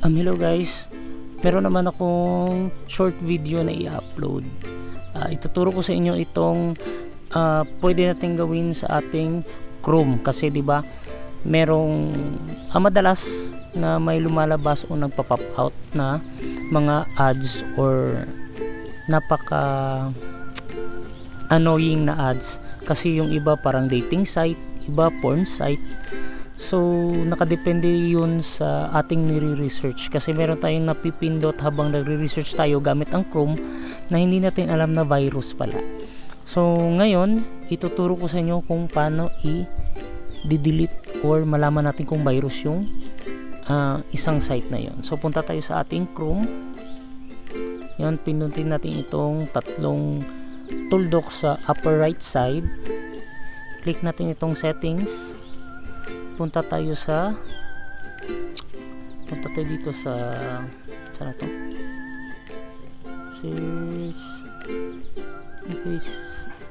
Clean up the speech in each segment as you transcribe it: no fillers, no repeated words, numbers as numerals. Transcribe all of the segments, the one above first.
Hello guys, meron naman akong short video na i-upload. Ituturo ko sa inyo itong pwede natin gawin sa ating Chrome kasi 'di ba merong madalas na may lumalabas o nagpa-pop out na mga ads or napaka annoying na ads kasi yung iba parang dating site, iba porn site. So nakadepende yun sa ating nire-research kasi meron tayong napipindot habang nagre-research tayo gamit ang Chrome na hindi natin alam na virus pala. So ngayon ituturo ko sa inyo kung paano i-delete or malaman natin kung virus yung isang site na yon. So punta tayo sa ating Chrome. Yan, pindutin natin itong tatlong tuldok sa upper right side. Click natin itong settings. Punta tayo dito sa saan to?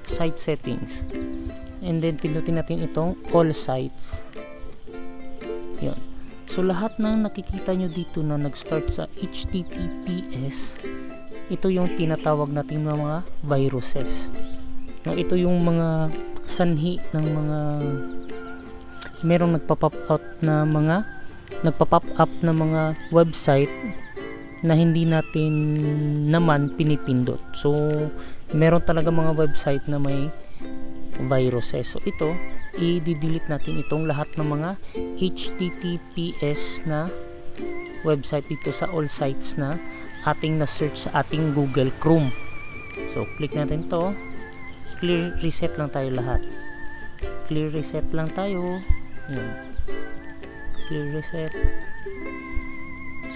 Site settings, and then pindutin natin itong all sites. Yun. So lahat ng nakikita nyo dito na nag-start sa HTTPS, ito yung tinatawag natin mga viruses. No, ito yung mga sanhi ng mga merong nagpa-pop up na mga website na hindi natin naman pinipindot. So meron talaga mga website na may viruses. So ito, i-delete natin itong lahat ng mga HTTPS na website dito sa all sites na ating na-search sa ating Google Chrome. So click natin to, clear reset lang tayo lahat. Clear reset lang tayo. Yun. Clear reset.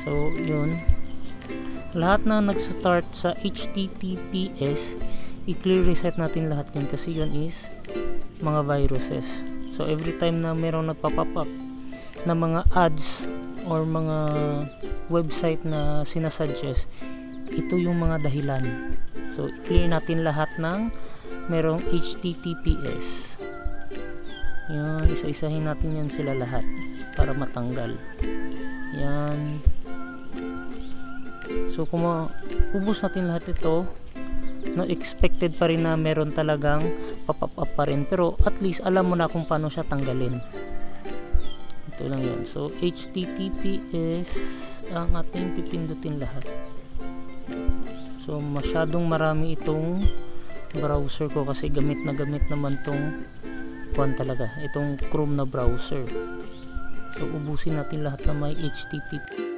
So yun, lahat na nag-start sa HTTPS, i-clear reset natin lahat yun kasi yun is mga viruses. So every time na merong nagpa-pop up na mga ads or mga website na sinasuggest, ito yung mga dahilan. So i-clear natin lahat ng merong HTTPS. Yan, isa-isahin natin yan sila lahat para matanggal. Yan. So kung ubos natin lahat ito, no, expected pa rin na meron talagang pop up pa rin, pero at least alam mo na kung paano siya tanggalin. Ito lang yan. So HTTPS ang ating pipindutin lahat. So masyadong marami itong browser ko kasi gamit naman tong talaga itong Chrome na browser. So ubusin natin lahat na may HTTP.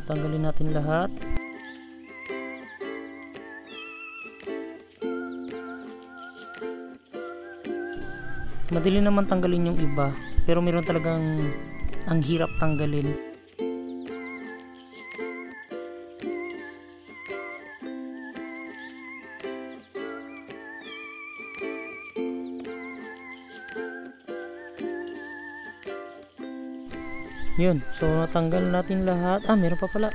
Tanggalin natin lahat. Madali naman tanggalin yung iba, pero meron talagang ang hirap tanggalin. Yun, so natanggal natin lahat. Meron pa pala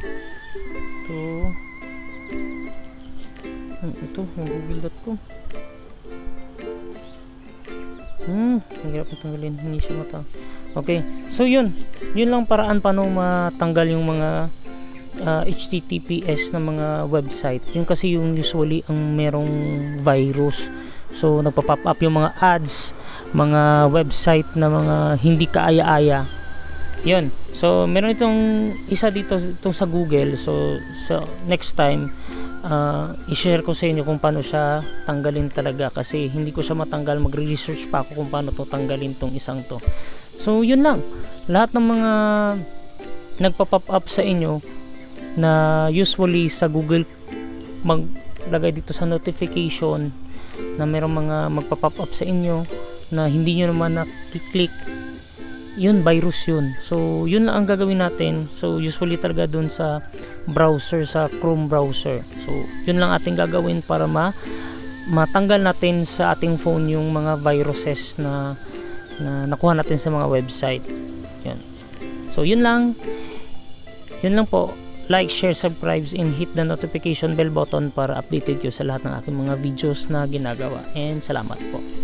ito yung google.com. Hirap na tanggalin, hindi siya okay, so yun lang paraan paano matanggal yung mga HTTPS na mga website. Yun kasi yung usually ang merong virus. So nagpa-pop up yung mga ads, mga website na mga hindi kaaya-aya. Yun. So meron itong isa dito itong sa Google. So next time i-share ko sa inyo kung paano siya tanggalin talaga kasi hindi ko siya matanggal. Magre-research pa ako kung paano to tanggalin tong isang to. So yun lang. Lahat ng mga nagpa-pop up sa inyo na usually sa Google maglagay dito sa notification na merong mga magpa-pop up sa inyo na hindi nyo naman nakiklik, yun virus yun. So yun lang ang gagawin natin. So usually talaga dun sa browser sa Chrome browser. So yun lang ating gagawin para matanggal natin sa ating phone yung mga viruses na nakuha natin sa mga website. Yan. So yun lang po. Like, share, subscribe, and hit the notification bell button para updated kayo sa lahat ng aking mga videos na ginagawa. And salamat po.